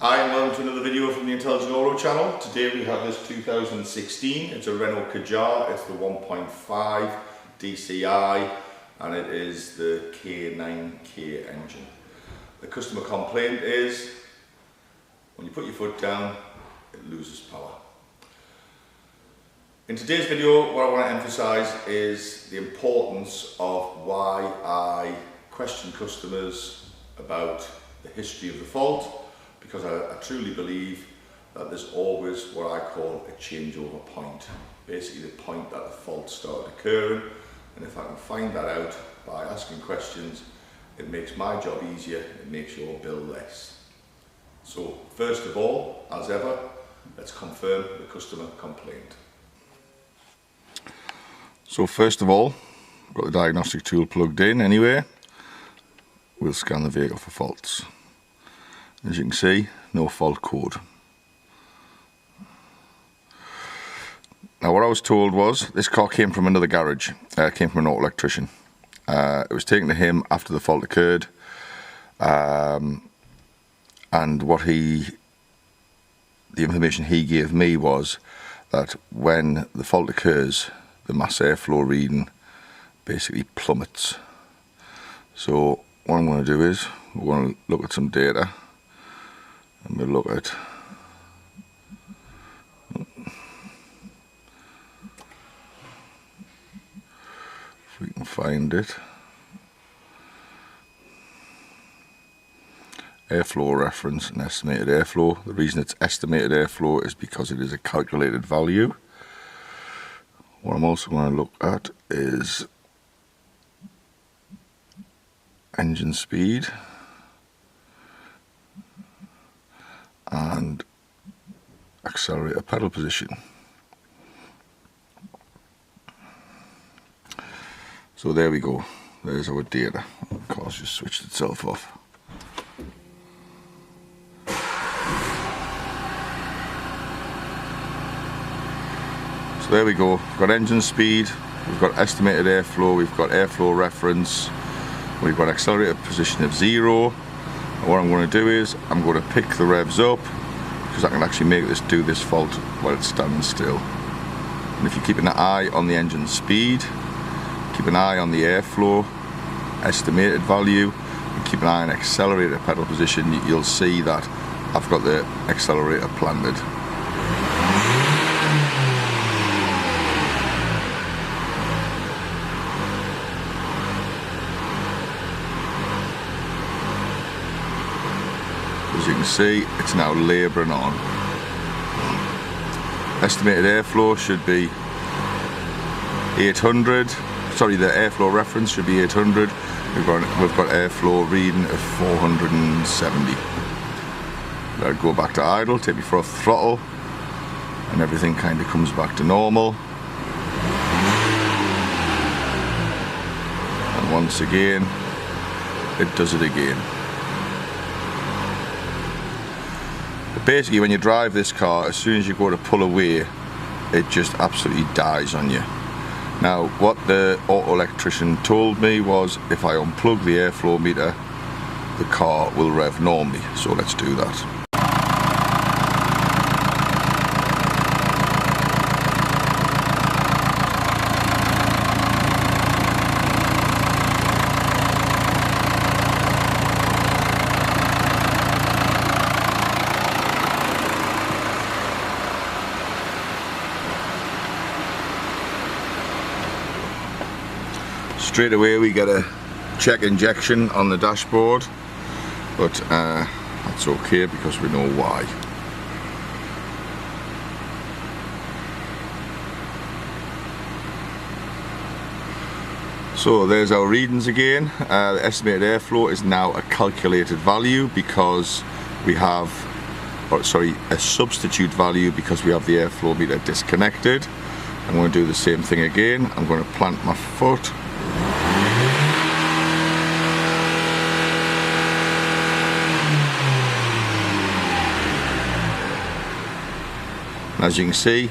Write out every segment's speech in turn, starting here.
Hi and welcome to another video from the Intelligent Auto channel. Today we have this 2016, it's a Renault Kadjar, it's the 1.5 DCI and it is the K9K engine. The customer complaint is, when you put your foot down, it loses power. In today's video, what I want to emphasise is the importance of why I question customers about the history of the fault, because I truly believe that there's always what I call a changeover point. Basically the point that the fault started occurring, and if I can find that out by asking questions, it makes my job easier, it makes your bill less. So first of all, as ever, let's confirm the customer complaint. So first of all, I've got the diagnostic tool plugged in anyway. We'll scan the vehicle for faults. As you can see, no fault code. Now what I was told was, this car came from another garage, came from an auto electrician. It was taken to him after the fault occurred, and the information he gave me was that when the fault occurs, the mass airflow reading basically plummets. So what I'm going to do is, we're going to look at some data. And we'll look at if we can find it. Airflow reference and estimated airflow. The reason it's estimated airflow is because it is a calculated value. What I'm also going to look at is engine speed and accelerator pedal position. So there we go, there's our data. Of course, just switched itself off. So there we go, we've got engine speed, we've got estimated airflow, we've got airflow reference, we've got accelerator position of 0. What I'm going to do is, I'm going to pick the revs up, because I can actually make this do this fault while it's standing still. And if you keep an eye on the engine speed, keep an eye on the airflow, estimated value, and keep an eye on accelerator pedal position, you'll see that I've got the accelerator planted. As you can see, it's now labouring on. Estimated airflow should be 800. Sorry, the airflow reference should be 800. We've got airflow reading of 470. Let it go back to idle, take me for a throttle, and everything kind of comes back to normal. And once again, it does it again. Basically, when you drive this car, as soon as you go to pull away, it just absolutely dies on you. Now, what the auto electrician told me was, if I unplug the airflow meter, the car will rev normally. So let's do that. Straight away we get a check injection on the dashboard, but that's okay because we know why. So there's our readings again. The estimated airflow is now a calculated value because we have, a substitute value because we have the airflow meter disconnected. I'm going to do the same thing again. I'm going to plant my foot. And as you can see,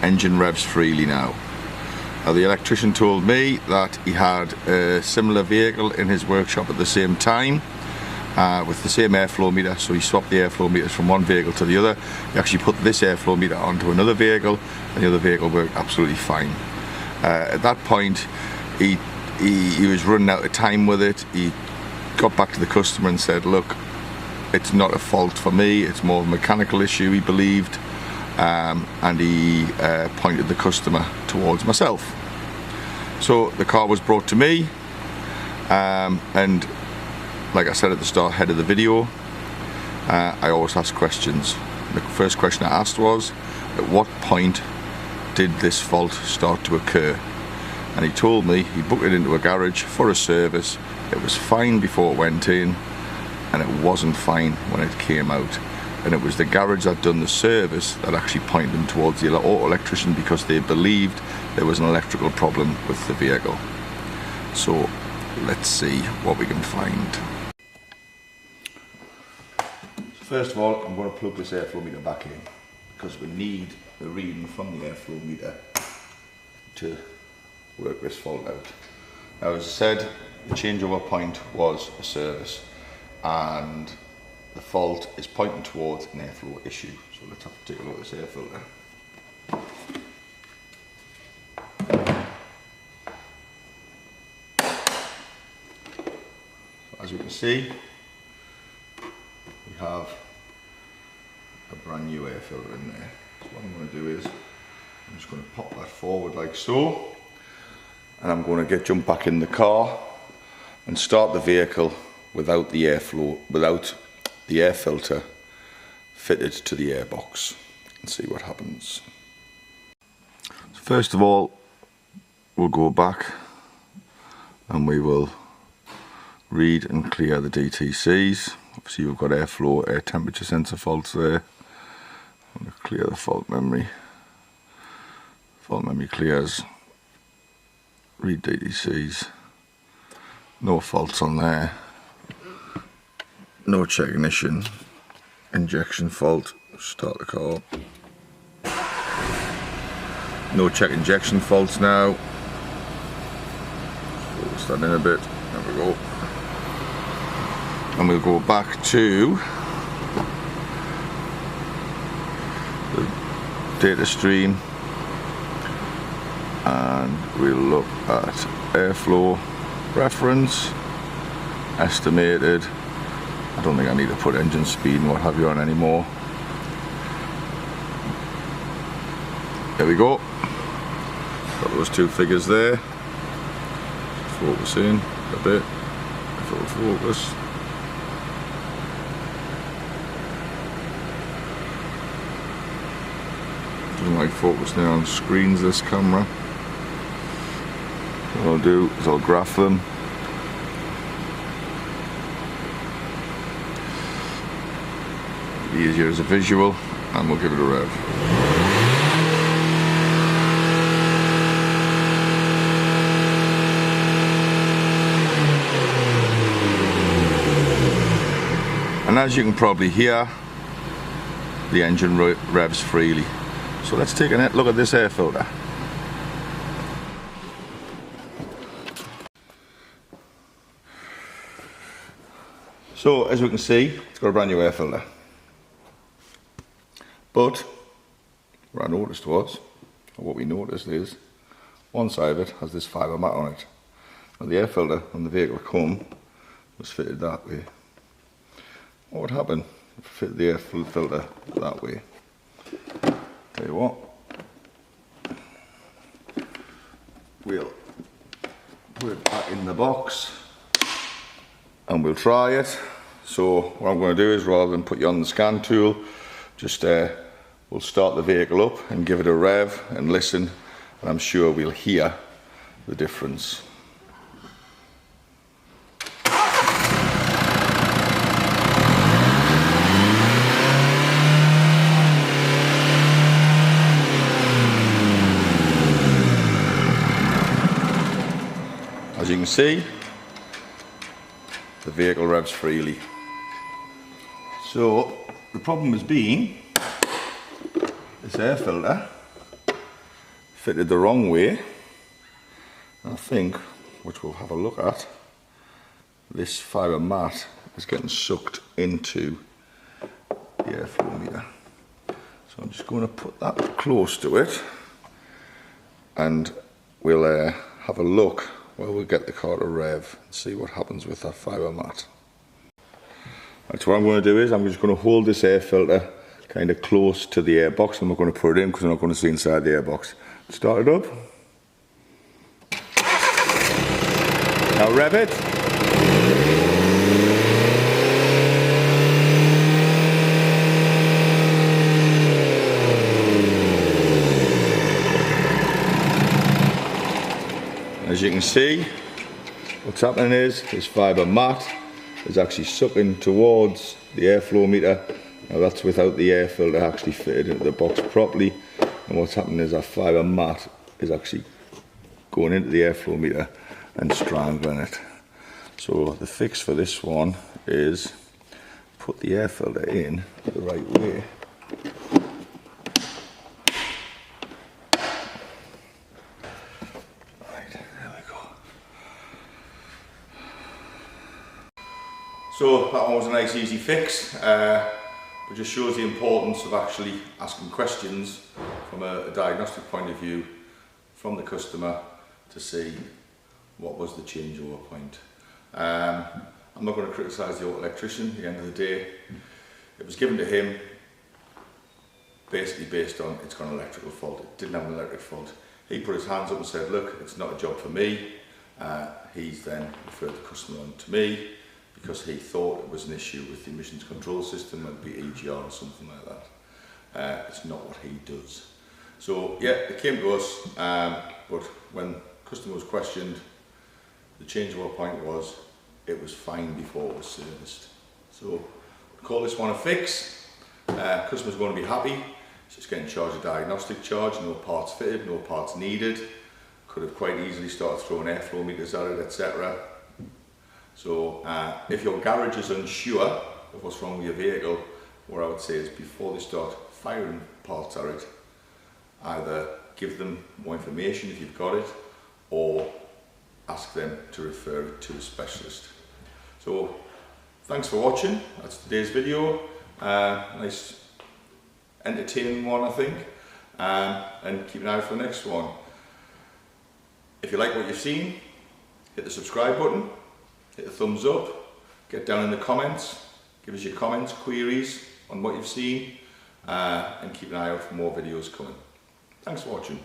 engine revs freely now. Now the electrician told me that he had a similar vehicle in his workshop at the same time, with the same airflow meter. So he swapped the airflow meters from one vehicle to the other. He actually put this airflow meter onto another vehicle, and the other vehicle worked absolutely fine. At that point, he was running out of time with it. He got back to the customer and said, look, it's not a fault for me, it's more of a mechanical issue, he believed, and he pointed the customer towards myself. So the car was brought to me, and like I said at the start head of the video, I always ask questions. The first question I asked was, at what point did this fault start to occur? And he told me he booked it into a garage for a service. It was fine before it went in, and it wasn't fine when it came out. And it was the garage that done the service that actually pointed them towards the auto electrician, because they believed there was an electrical problem with the vehicle. So let's see what we can find. First of all, I'm going to plug this airflow meter back in, because we need the reading from the airflow meter to work this fault out. Now, as I said, the changeover point was a service, and the fault is pointing towards an airflow issue. So let's have to take a look at this air filter. As you can see, we have a brand new air filter in there. So what I'm going to do is, I'm just going to pop that forward like so, and I'm going to jump back in the car and start the vehicle without the airflow, without the air filter fitted to the airbox, and see what happens. So first of all, we'll go back and we will read and clear the DTCs. Obviously we've got airflow, air temperature sensor faults there. I'm going to clear the fault memory. Fault memory clears. Read DTCs. No faults on there. No check ignition. Injection fault. Start the car. No check injection faults now. Focus that in a bit. There we go. And we'll go back to the data stream, and we'll look at airflow reference, estimated. I don't think I need to put engine speed and what have you on anymore. There we go. Got those two figures there. Focus in a bit. If it'll focus. Doesn't like focusing on screens, this camera. What I'll do is I'll graph them. Easier as a visual, and we'll give it a rev. And as you can probably hear, the engine revs freely. So let's take a look at this air filter. So as we can see, it's got a brand new air filter. But what I noticed was, or what we noticed is, one side of it has this fibre mat on it. Now the air filter when the vehicle come was fitted that way. What would happen if I fit the air filter that way? Tell you what, we'll put it back in the box and we'll try it. So what I'm going to do is, rather than put you on the scan tool, just we'll start the vehicle up and give it a rev and listen, and I'm sure we'll hear the difference. As you can see, the vehicle revs freely. So the problem has been this air filter fitted the wrong way. I think, which we'll have a look at, this fibre mat is getting sucked into the airflow meter. So I'm just going to put that close to it, and we'll have a look while we get the car to rev and see what happens with that fibre mat. Right, so what I'm going to do is I'm just going to hold this air filter kind of close to the airbox. I'm not going to put it in because I'm not going to see inside the airbox. Start it up. Now rev it. As you can see, what's happening is this fibre mat is actually sucking towards the airflow meter. Now that's without the air filter actually fitted into the box properly, and what's happening is that fibre mat is actually going into the airflow meter and strangling it. So the fix for this one is put the air filter in the right way. So that one was a nice easy fix, but just shows the importance of actually asking questions from a diagnostic point of view from the customer to see what was the changeover point. I'm not going to criticise the auto electrician. At the end of the day, it was given to him basically based on it's got an electrical fault. It didn't have an electric fault. He put his hands up and said, look, it's not a job for me. He's then referred the customer on to me, because he thought it was an issue with the emissions control system, it would be EGR or something like that. It's not what he does. So yeah, it came to us, but when customer was questioned, the changeover point was it was fine before it was serviced. So we call this one a fix. Customer's going to be happy. He's just getting charged a diagnostic charge, no parts fitted, no parts needed. Could have quite easily started throwing airflow meters at it, etc. So if your garage is unsure of what's wrong with your vehicle, what I would say is before they start firing parts at it, either give them more information if you've got it, or ask them to refer it to a specialist. So thanks for watching. That's today's video. Nice entertaining one, I think, and keep an eye out for the next one. If you like what you've seen, hit the subscribe button. Hit the thumbs up, get down in the comments, give us your comments, queries on what you've seen, and keep an eye out for more videos coming. Thanks for watching.